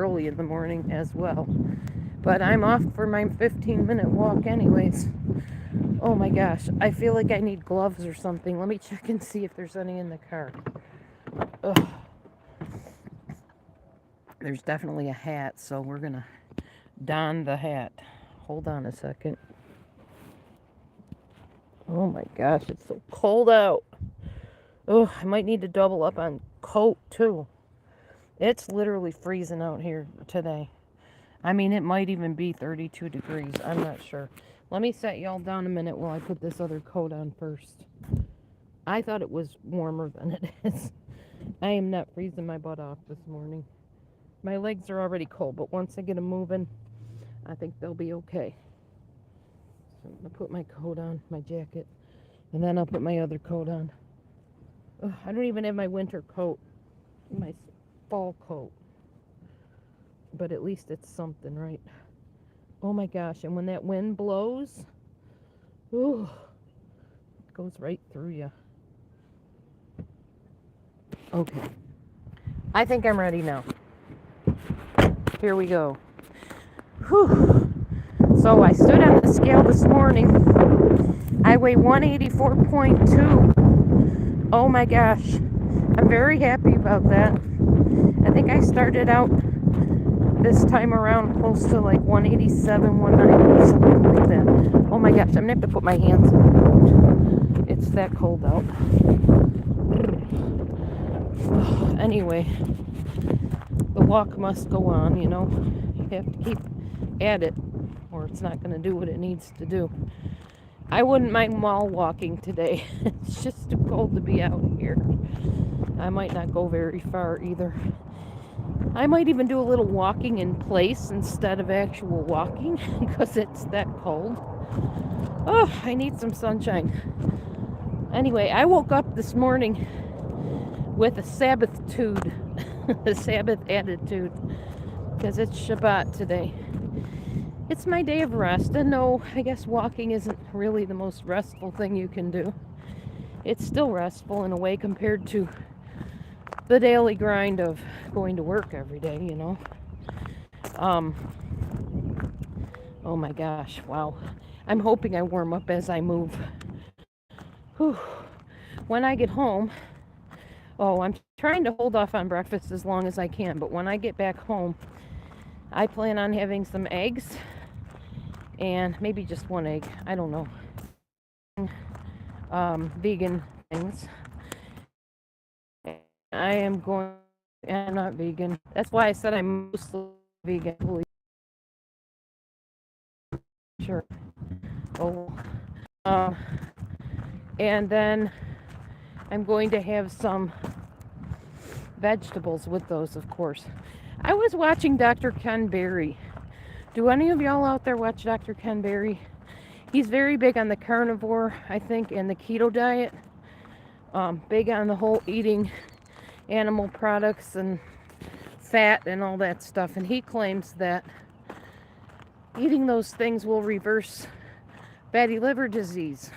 early in the morning as well. But I'm off for my 15-minute walk anyways. Oh my gosh, I feel like I need gloves or something. Let me check and see if there's any in the car. Ugh. There's definitely a hat, so we're gonna don the hat. Hold on a second. Oh my gosh, it's so cold out. Oh, I might need to double up on coat too. It's literally freezing out here today. I mean, it might even be 32 degrees. I'm not sure. Let me set y'all down a minute while I put this other coat on first. I thought it was warmer than it is. I am not freezing my butt off this morning. My legs are already cold, but once I get them moving, I think they'll be okay. So I'm going to put my coat on, my jacket, and then I'll put my other coat on. Ugh, I don't even have my winter coat, my fall coat. But at least it's something, right? Oh my gosh, and when that wind blows, ooh, it goes right through you. Okay, I think I'm ready now. Here we go. Whew. So I stood on the scale this morning. I weigh 184.2. Oh my gosh, I'm very happy about that. I think I started out this time around close to like 187, 190, something like that. Oh my gosh, I'm gonna have to put my hands in the coat. It's that cold out. Anyway, the walk must go on, you know. You have to keep at it or it's not gonna do what it needs to do. I wouldn't mind mall walking today. It's just too cold to be out here. I might not go very far either. I might even do a little walking in place instead of actual walking because it's that cold. Oh, I need some sunshine. Anyway, I woke up this morning with a Sabbath-tude, a Sabbath attitude, because it's Shabbat today. It's my day of rest, and no, I guess walking isn't really the most restful thing you can do. It's still restful in a way compared to the daily grind of going to work every day, you know. Oh my gosh, wow. I'm hoping I warm up as I move. Whew. When I get home, I'm trying to hold off on breakfast as long as I can, but when I get back home, I plan on having some eggs and maybe just one egg. I don't know. Vegan things. I am going, I'm not vegan. That's why I said I'm mostly vegan. Holy sure. Oh, and then I'm going to have some vegetables with those, of course. I was watching Dr. Ken Berry. Do any of y'all out there watch Dr. Ken Berry? He's very big on the carnivore, I think, and the keto diet. Big on the whole eating animal products and fat and all that stuff. And he claims that eating those things will reverse fatty liver disease.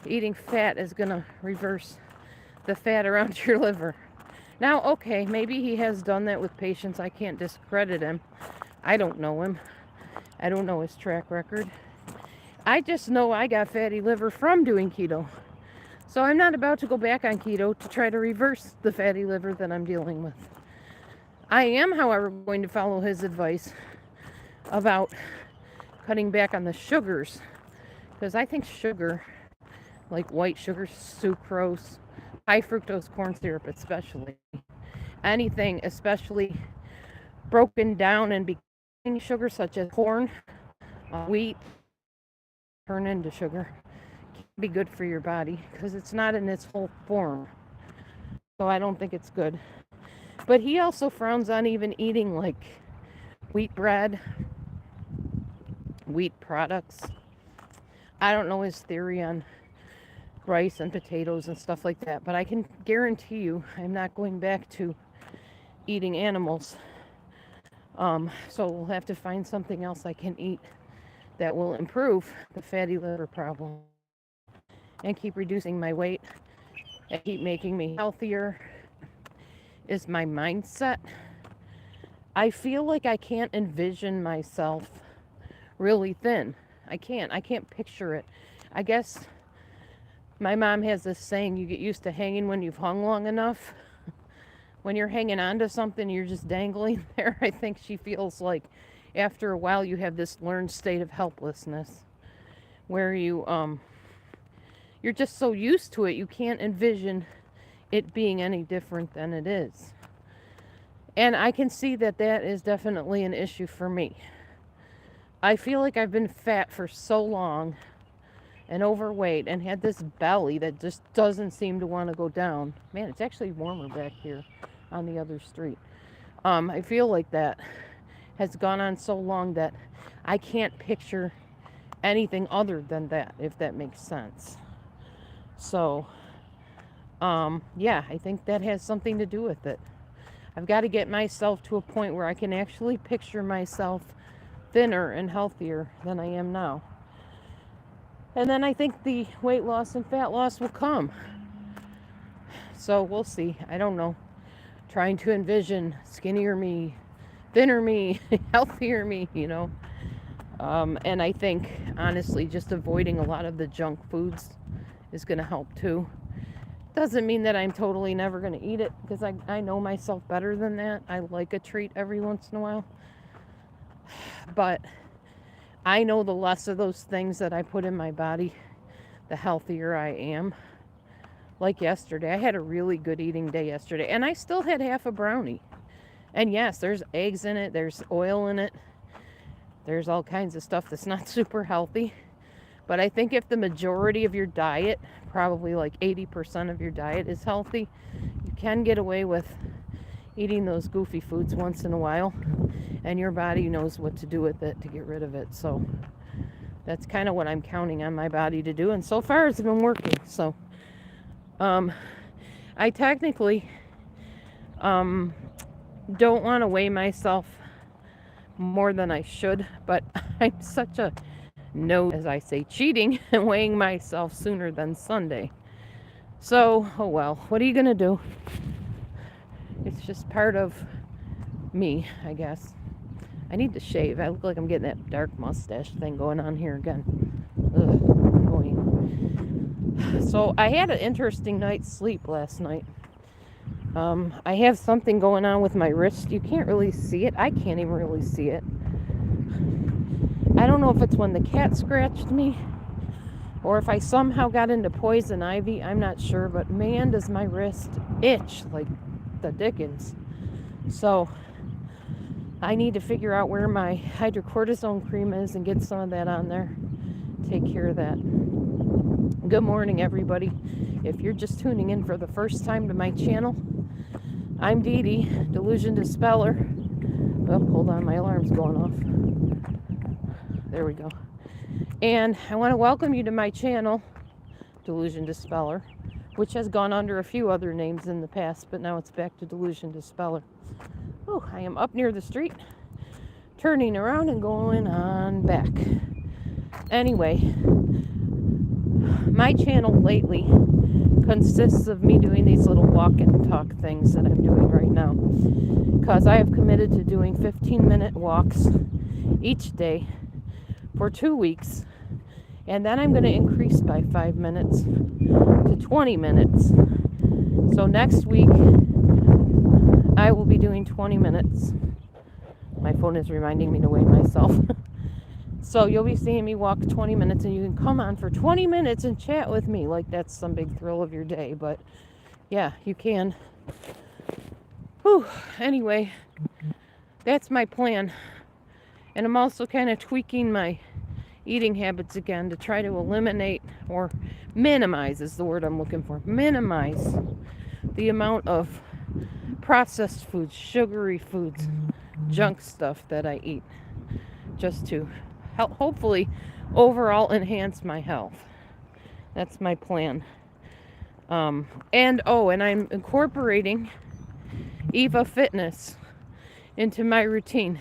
Eating fat is going to reverse the fat around your liver. Now, okay, maybe he has done that with patients. I can't discredit him. I don't know him. I don't know his track record. I just know I got fatty liver from doing keto. So I'm not about to go back on keto to try to reverse the fatty liver that I'm dealing with. I am, however, going to follow his advice about cutting back on the sugars. Because I think sugar, like white sugar, sucrose, high fructose corn syrup especially, anything especially broken down and becoming sugar such as corn, wheat, turn into sugar, can be good for your body because it's not in its whole form. So I don't think it's good. But he also frowns on even eating like wheat bread, wheat products. I don't know his theory on rice and potatoes and stuff like that, but I can guarantee you I'm not going back to eating animals. So we'll have to find something else I can eat that will improve the fatty liver problem and keep reducing my weight and keep making me healthier is my mindset. I feel like I can't envision myself really thin. I can't picture it. I guess my mom has this saying, you get used to hanging when you've hung long enough. When you're hanging on to something, you're just dangling there. I think she feels like after a while you have this learned state of helplessness where you're just so used to it, you can't envision it being any different than it is. And I can see that that is definitely an issue for me. I feel like I've been fat for so long and overweight and had this belly that just doesn't seem to want to go down. Man, it's actually warmer back here on the other street. I feel like that has gone on so long that I can't picture anything other than that, if that makes sense. So, yeah, I think that has something to do with it. I've got to get myself to a point where I can actually picture myself thinner and healthier than I am now. And then I think the weight loss and fat loss will come. So we'll see. I don't know. Trying to envision skinnier me, thinner me, healthier me, And I think, honestly, just avoiding a lot of the junk foods is going to help too. Doesn't mean that I'm totally never going to eat it, because I know myself better than that. I like a treat every once in a while. But I know the less of those things that I put in my body, the healthier I am. Like yesterday, I had a really good eating day yesterday, and I still had half a brownie. And yes, there's eggs in it, there's oil in it, there's all kinds of stuff that's not super healthy. But I think if the majority of your diet, probably like 80% of your diet is healthy, you can get away with eating those goofy foods once in a while, and your body knows what to do with it to get rid of it. So that's kind of what I'm counting on my body to do, and so far it's been working. So I technically don't want to weigh myself more than I should, but I'm such a no, as I say, cheating and weighing myself sooner than Sunday. So, oh well, what are you going to do? It's just part of me, I guess. I need to shave. I look like I'm getting that dark mustache thing going on here again. Ugh, annoying. So, I had an interesting night's sleep last night. I have something going on with my wrist. You can't really see it. I can't even really see it. I don't know if it's when the cat scratched me or if I somehow got into poison ivy. I'm not sure, but man, does my wrist itch like the dickens. So I need to figure out where my hydrocortisone cream is and get some of that on there. Take care of that. Good morning, everybody. If you're just tuning in for the first time to my channel, I'm Dee Dee, Delusion Dispeller. Oh, hold on, my alarm's going off. There we go. And I want to welcome you to my channel, Delusion Dispeller, which has gone under a few other names in the past, but now it's back to Delusion Dispeller. Oh, I am up near the street, turning around and going on back. Anyway, my channel lately consists of me doing these little walk and talk things that I'm doing right now, because I have committed to doing 15-minute walks each day for 2 weeks, and then I'm going to increase by 5 minutes to 20 minutes. So next week I will be doing 20 minutes. My phone is reminding me to weigh myself. So you'll be seeing me walk 20 minutes, and you can come on for 20 minutes and chat with me like that's some big thrill of your day. But yeah, you can. Whew. Anyway, that's my plan. And I'm also kind of tweaking my eating habits again to try to eliminate, or minimize is the word I'm looking for, minimize the amount of processed foods, sugary foods, junk stuff that I eat, just to help, hopefully overall enhance my health. That's my plan. And I'm incorporating Eva Fitness into my routine.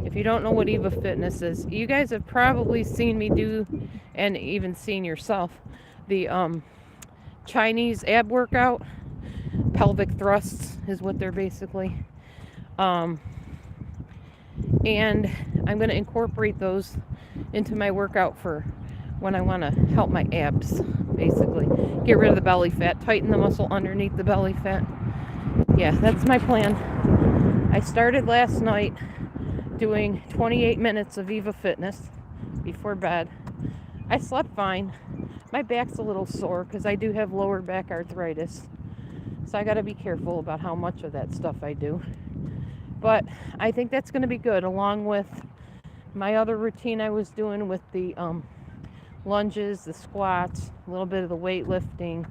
If you don't know what Eva Fitness is, you guys have probably seen me do, and even seen yourself, the Chinese ab workout. Pelvic thrusts is what they're basically. And I'm going to incorporate those into my workout for when I want to help my abs, basically. Get rid of the belly fat, tighten the muscle underneath the belly fat. Yeah, that's my plan. I started last night doing 28 minutes of Viva Fitness before bed. I slept fine. My back's a little sore because I do have lower back arthritis. So I got to be careful about how much of that stuff I do. But I think that's going to be good, along with my other routine I was doing with the lunges, the squats, a little bit of the weightlifting,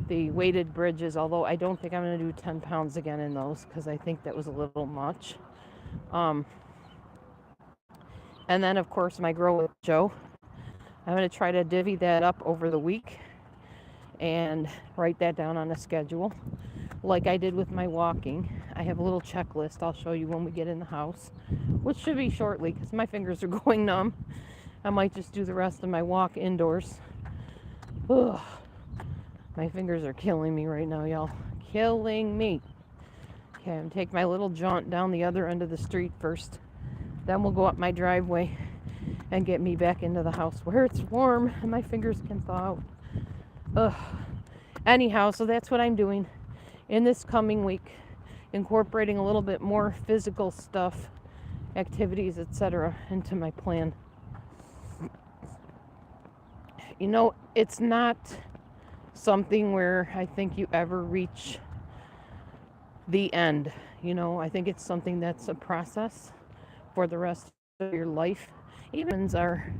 the weighted bridges, although I don't think I'm going to do 10 pounds again in those because I think that was a little much. And then, of course, my Grow with Joe. I'm going to try to divvy that up over the week and write that down on a schedule like I did with my walking. I have a little checklist I'll show you when we get in the house, which should be shortly because my fingers are going numb. I might just do the rest of my walk indoors. Ugh. My fingers are killing me right now, y'all. Killing me. Okay, I'm going to take my little jaunt down the other end of the street first. Then we'll go up my driveway and get me back into the house where it's warm and my fingers can thaw out. Ugh. Anyhow, so that's what I'm doing in this coming week, incorporating a little bit more physical stuff, activities, etc. into my plan. You know, it's not something where I think you ever reach the end. You know, I think it's something that's a process for the rest of your life. Even are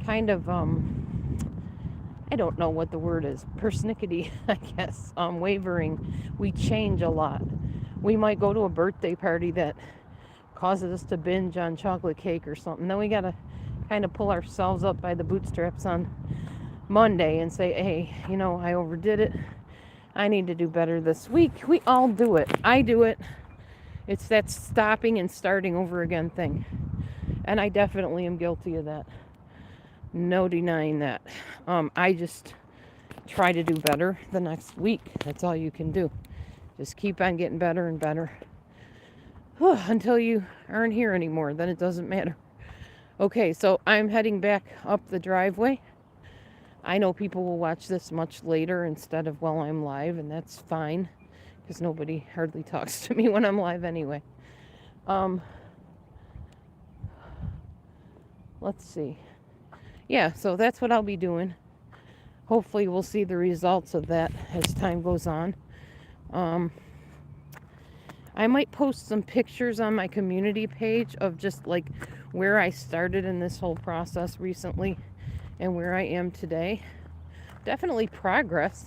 kind of I don't know what the word is, persnickety, I guess, wavering. We change a lot. We might go to a birthday party that causes us to binge on chocolate cake or something. Then we got to kind of pull ourselves up by the bootstraps on Monday and say, hey, you know, I overdid it. I need to do better this week. We all do it. I do it. It's that stopping and starting over again thing. And I definitely am guilty of that. No denying that. I just try to do better the next week. That's all you can do. Just keep on getting better and better. Until you aren't here anymore. Then it doesn't matter. Okay, so I'm heading back up the driveway. I know people will watch this much later instead of while I'm live, and that's fine. Because nobody hardly talks to me when I'm live anyway. Let's see. Yeah, so that's what I'll be doing. Hopefully we'll see the results of that as time goes on. I might post some pictures on my community page of just like where I started in this whole process recently and where I am today. Definitely progress.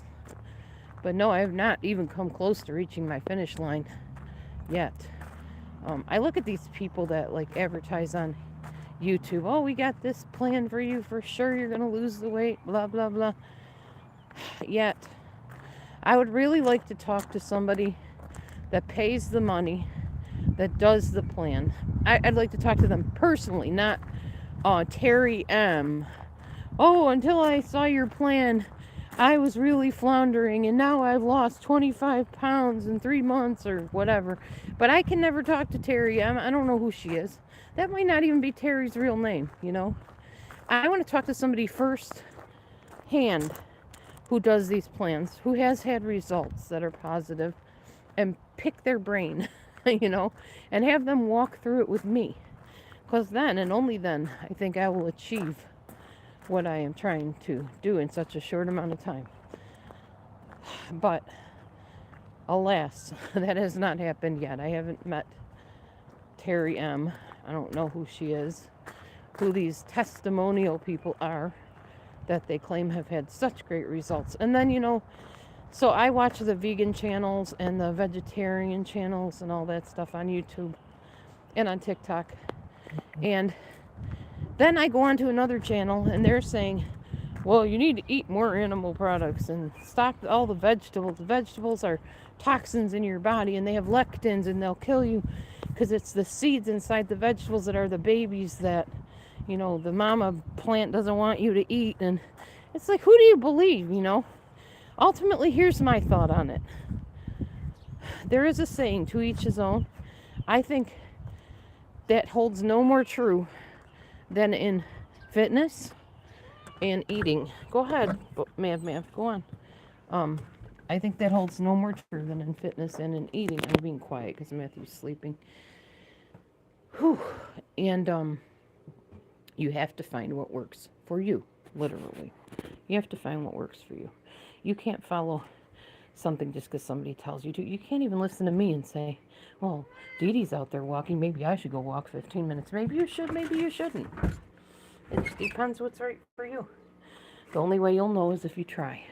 But no, I have not even come close to reaching my finish line yet. I look at these people that like advertise on YouTube. Oh, we got this plan for you. For sure you're going to lose the weight. Blah, blah, blah. Yet, I would really like to talk to somebody that pays the money, that does the plan. I'd like to talk to them personally, not Terry M. Oh, until I saw your plan, I was really floundering, and now I've lost 25 pounds in 3 months or whatever. But I can never talk to Terry M. I don't know who she is. That might not even be Terry's real name, you know. I want to talk to somebody first hand who does these plans, who has had results that are positive, and pick their brain, you know, and have them walk through it with me. Because then, and only then, I think I will achieve what I am trying to do in such a short amount of time. But, alas, that has not happened yet. I haven't met Terry M. I don't know who she is, who these testimonial people are that they claim have had such great results. And then, you know, so I watch the vegan channels and the vegetarian channels and all that stuff on YouTube and on TikTok. And then I go on to another channel and they're saying, well, you need to eat more animal products and stop all the vegetables. The vegetables are toxins in your body and they have lectins and they'll kill you because it's the seeds inside the vegetables that are the babies that, you know, the mama plant doesn't want you to eat. And it's like, who do you believe, you know? Ultimately, here's my thought on it. There is a saying, to each his own. I think that holds no more true than in fitness and eating. Go ahead, Mav, go on. Um, I think that holds no more true than in fitness and in eating. I'm being quiet because Matthew's sleeping. Whew. And you have to find what works for you, literally. You have to find what works for you. You can't follow something just because somebody tells you to. You can't even listen to me and say, well, Dee Dee's out there walking. Maybe I should go walk 15 minutes. Maybe you should, maybe you shouldn't. It just depends what's right for you. The only way you'll know is if you try.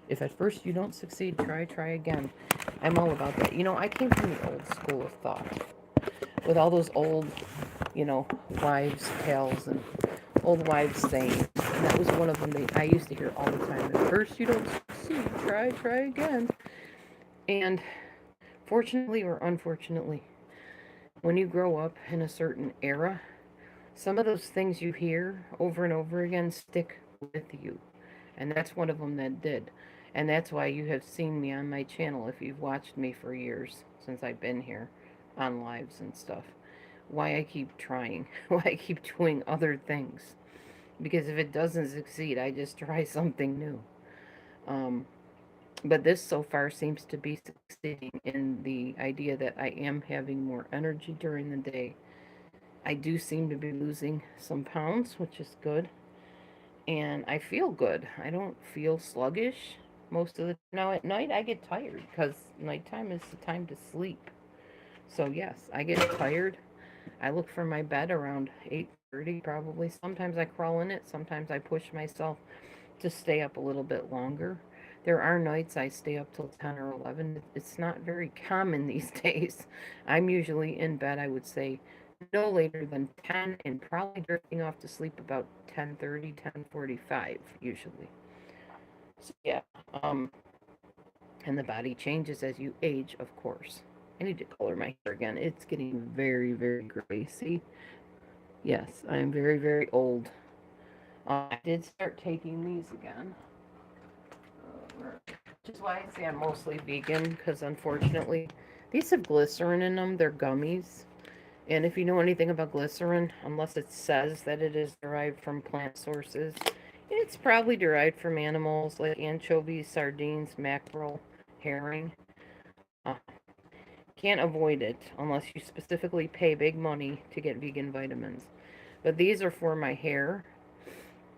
If at first you don't succeed, try again. I'm all about that. You know, I came from the old school of thought with all those old, wives' tales and old wives' sayings. And that was one of them that I used to hear all the time. At first you don't succeed, try again. And fortunately or unfortunately, when you grow up in a certain era, some of those things you hear over and over again stick with you. And that's one of them that did. And that's why you have seen me on my channel if you've watched me for years since I've been here on lives and stuff. Why I keep trying, why I keep doing other things. Because if it doesn't succeed, I just try something new. But this so far seems to be succeeding in the idea that I am having more energy during the day. I do seem to be losing some pounds, which is good. And I feel good. I don't feel sluggish most of the now at night I get tired because nighttime is the time to sleep. So yes, I get tired. I look for my bed around 8:30 probably. Sometimes I crawl in it, sometimes I push myself to stay up a little bit longer. There are nights I stay up till 10 or 11. It's not very common these days. I'm usually in bed, I would say, no later than 10 and probably drifting off to sleep about 10:30, 10:45 usually. So yeah, and the body changes as you age, of course. I need to color my hair again. It's getting very, very gray. See? Yes, I am very, very old. I did start taking these again. Which is why I say I'm mostly vegan, because unfortunately, these have glycerin in them. They're gummies. And if you know anything about glycerin, unless it says that it is derived from plant sources, it's probably derived from animals like anchovies, sardines, mackerel, herring. Uh, can't avoid it unless you specifically pay big money to get vegan vitamins. But these are for my hair,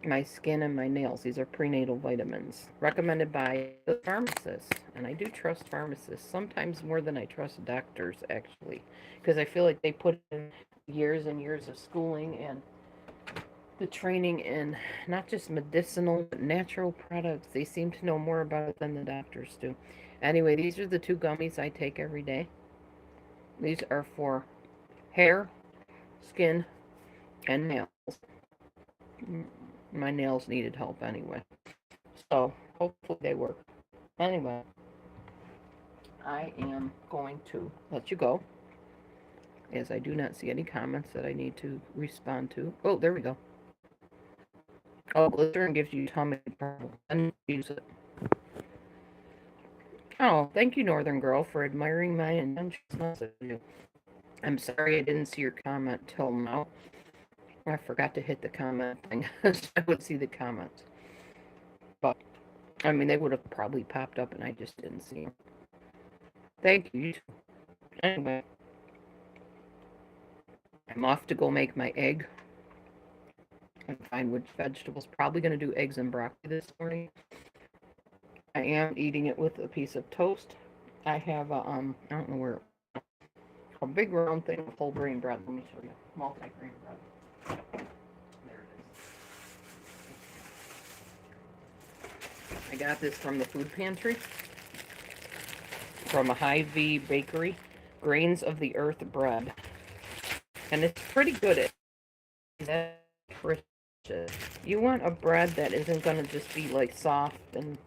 my skin, and my nails. These are prenatal vitamins recommended by the pharmacist. And I do trust pharmacists, sometimes more than I trust doctors, actually, because I feel like they put in years and years of schooling and the training in not just medicinal, but natural products. They seem to know more about it than the doctors do. Anyway, these are the two gummies I take every day. These are for hair, skin, and nails. My nails needed help anyway. So, hopefully they work. Anyway, I am going to let you go, as I do not see any comments that I need to respond to. Oh, there we go. Oh, glycerin gives you tummy trouble. And use it. Oh, thank you, Northern Girl, for admiring my intentions. I'm sorry I didn't see your comment till now. I forgot to hit the comment thing so I would see the comments. But, I mean, they would have probably popped up and I just didn't see them. Thank you. Anyway, I'm off to go make my egg and find which vegetables. Probably going to do eggs and broccoli this morning. I am eating it with a piece of toast. I have a, I don't know where, a big round thing of whole grain bread. Let me show you. Multi-grain bread. There it is. I got this from the food pantry. From a Hy-Vee bakery. Grains of the Earth bread. And it's pretty good at that. You want a bread that isn't going to just be like soft and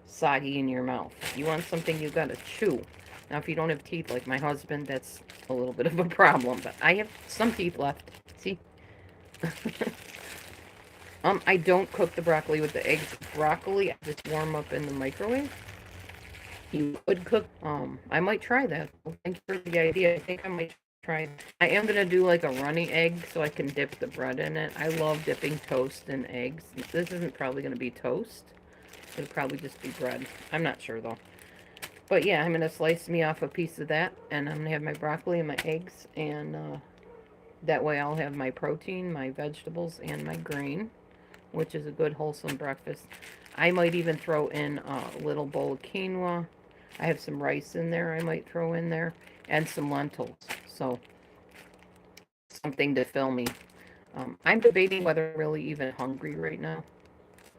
soggy in your mouth. You want something you got to chew. Now, if you don't have teeth like my husband, that's a little bit of a problem. But I have some teeth left. See? I don't cook the broccoli with the eggs. Broccoli, I just warm up in the microwave. You could cook. I might try that. Thank you for the idea. I think I might try. I am gonna do like a runny egg so I can dip the bread in it. I love dipping toast in eggs. This isn't probably gonna be toast. It'll probably just be bread. I'm not sure though. But yeah, I'm gonna slice me off a piece of that, and I'm gonna have my broccoli and my eggs, and that way I'll have my protein, my vegetables, and my grain, which is a good wholesome breakfast. I might even throw in a little bowl of quinoa. I have some rice in there I might throw in there, and some lentils. So something to fill me. I'm debating whether I'm really even hungry right now.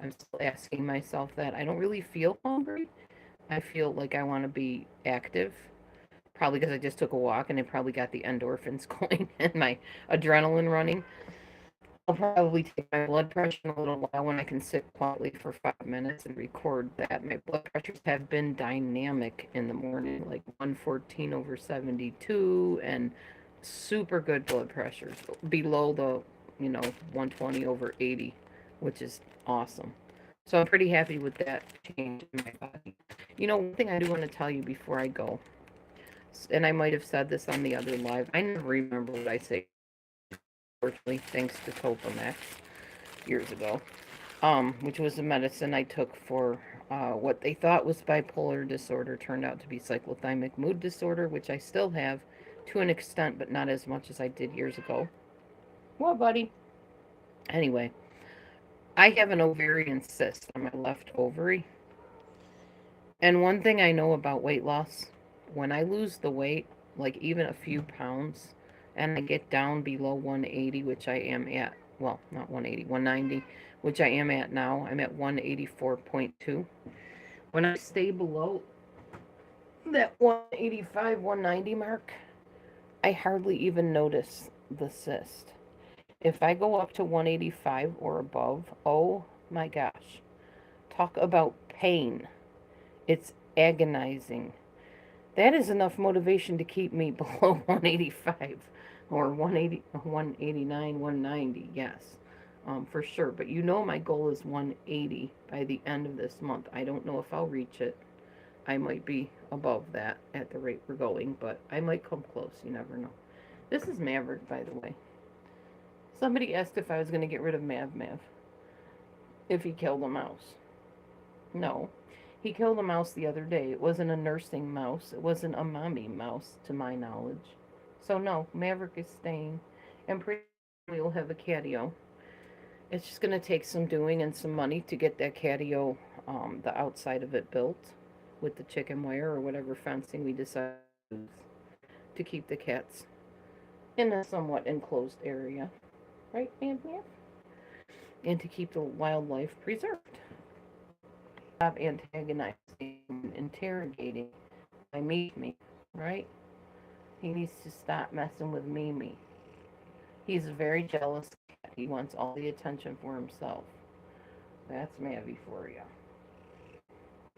I'm still asking myself that. I don't really feel hungry. I feel like I want to be active. Probably because I just took a walk and it probably got the endorphins going and my adrenaline running. I'll probably take my blood pressure in a little while when I can sit quietly for 5 minutes and record that. My blood pressures have been dynamic in the morning, like 114 over 72, and super good blood pressures below the, 120 over 80, which is awesome. So I'm pretty happy with that change in my body. One thing I do want to tell you before I go, and I might have said this on the other live, I never remember what I say, unfortunately, thanks to Topamax years ago, which was a medicine I took for what they thought was bipolar disorder, turned out to be cyclothymic mood disorder, which I still have to an extent, but not as much as I did years ago. Well, buddy. Anyway, I have an ovarian cyst on my left ovary. And one thing I know about weight loss, when I lose the weight, like even a few pounds, and I get down below 180, which I am at, well, not 180, 190, which I am at now. I'm at 184.2. When I stay below that 185, 190 mark, I hardly even notice the cyst. If I go up to 185 or above, oh my gosh, talk about pain. It's agonizing. That is enough motivation to keep me below 185 or 180, 189, 190, yes, for sure. But my goal is 180 by the end of this month. I don't know if I'll reach it. I might be above that at the rate we're going, but I might come close. You never know. This is Maverick, by the way. Somebody asked if I was going to get rid of Mav, if he killed a mouse. No. He killed a mouse the other day. It wasn't a nursing mouse. It wasn't a mommy mouse, to my knowledge. So, no, Maverick is staying. And pretty soon we'll have a catio. It's just going to take some doing and some money to get that catio, the outside of it built with the chicken wire or whatever fencing we decide to use to keep the cats in a somewhat enclosed area. Right, Mav? And to keep the wildlife preserved. Stop antagonizing and interrogating my me, right? He needs to stop messing with me. He's a very jealous cat. He wants all the attention for himself. That's Mavy for you.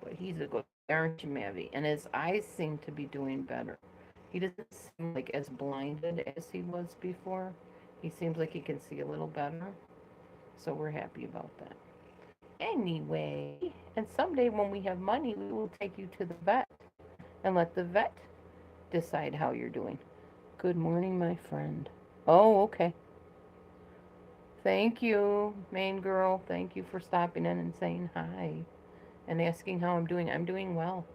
But he's a good, aren't you, Mavy? And his eyes seem to be doing better. He doesn't seem like as blinded as he was before. He seems like he can see a little better. So we're happy about that. Anyway, and someday when we have money, we will take you to the vet and let the vet decide how you're doing. Good morning, my friend. Oh, okay. Thank you, main girl. Thank you for stopping in and saying hi and asking how I'm doing. I'm doing well.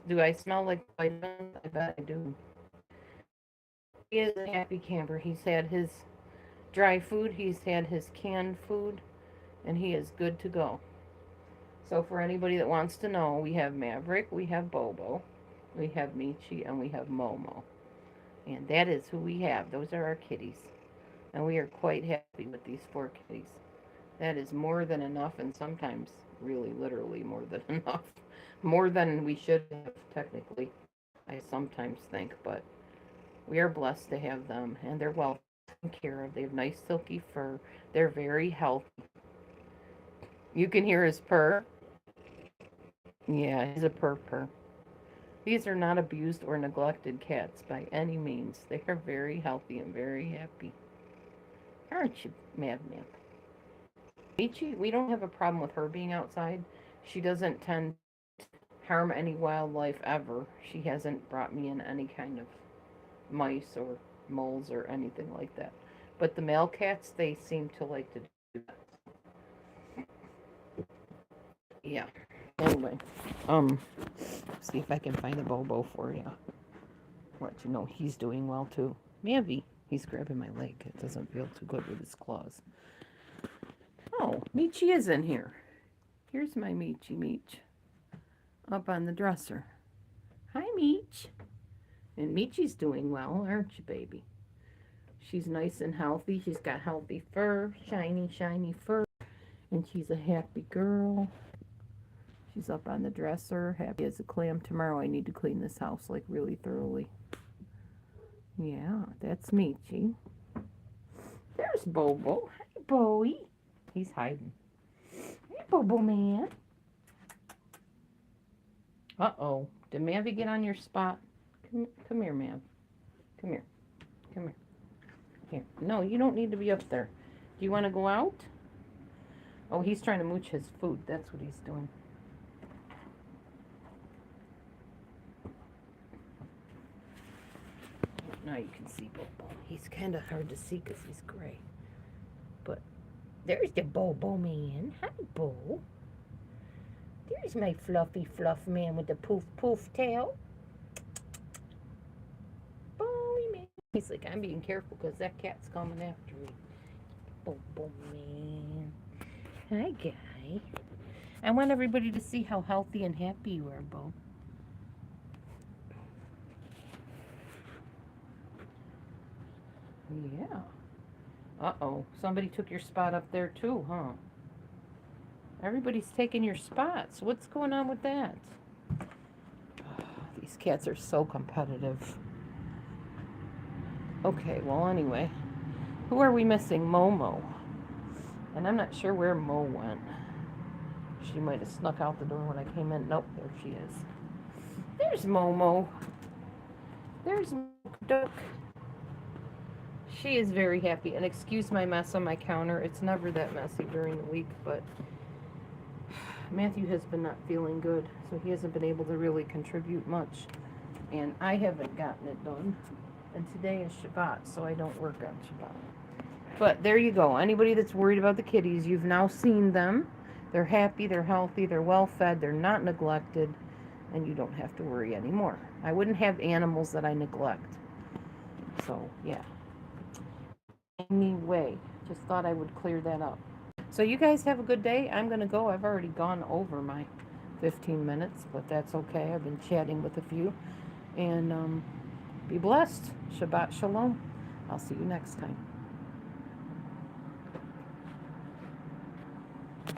Do I smell like vitamins? I bet I do. He is a happy camper. He's had his dry food, he's had his canned food, and he is good to go. So for anybody that wants to know, we have Maverick, we have Bobo, we have Michi, and we have Momo. And that is who we have. Those are our kitties. And we are quite happy with these 4 kitties. That is more than enough, and sometimes really literally more than enough. More than we should have, technically, I sometimes think, but we are blessed to have them, and they're well taken care of. They have nice silky fur. They're very healthy. You can hear his purr. Yeah, he's a purr. These are not abused or neglected cats by any means. They are very healthy and very happy. Aren't you, Mad? Michi, we don't have a problem with her being outside. She doesn't tend harm any wildlife ever. She hasn't brought me in any kind of mice or moles or anything like that. But the male cats, they seem to like to do that. Yeah. Anyway, see if I can find a Bobo for you. Let you know he's doing well too. Maybe he's grabbing my leg. It doesn't feel too good with his claws. Oh, Michi is in here. Here's my Meech up on the dresser. Hi, Meech. And Michi's doing well, aren't you, baby? She's nice and healthy. She's got healthy fur, shiny, shiny fur. And she's a happy girl. She's up on the dresser, happy as a clam. Tomorrow I need to clean this house, like, really thoroughly. Yeah, that's Michi. There's Bobo. Hi, Bowie. He's hiding. Hey, Bobo man. Uh-oh. Did Mavi get on your spot? Come here, Mav. Come here. Come here. Here. No, you don't need to be up there. Do you want to go out? Oh, he's trying to mooch his food. That's what he's doing. Now you can see Bobo. He's kind of hard to see because he's gray. But there's the Bobo man. Hi, Bo. There's my fluffy fluff man with the poof poof tail. Bowie man. He's like, I'm being careful because that cat's coming after me. Bobo man. Hi, guy. I want everybody to see how healthy and happy you are, Bo. Yeah. Uh-oh. Somebody took your spot up there too, huh? Everybody's taking your spots. What's going on with that? Oh, these cats are so competitive. Okay, well, anyway. Who are we missing? Momo. And I'm not sure where Mo went. She might have snuck out the door when I came in. Nope, there she is. There's Momo. There's Duck. She is very happy. And excuse my mess on my counter. It's never that messy during the week, but Matthew has been not feeling good, so he hasn't been able to really contribute much. And I haven't gotten it done. And today is Shabbat, so I don't work on Shabbat. But there you go. Anybody that's worried about the kitties, you've now seen them. They're happy, they're healthy, they're well fed, they're not neglected, and you don't have to worry anymore. I wouldn't have animals that I neglect. So, yeah. Anyway, just thought I would clear that up. So you guys have a good day. I'm going to go. I've already gone over my 15 minutes, but that's okay. I've been chatting with a few. And be blessed. Shabbat Shalom. I'll see you next time.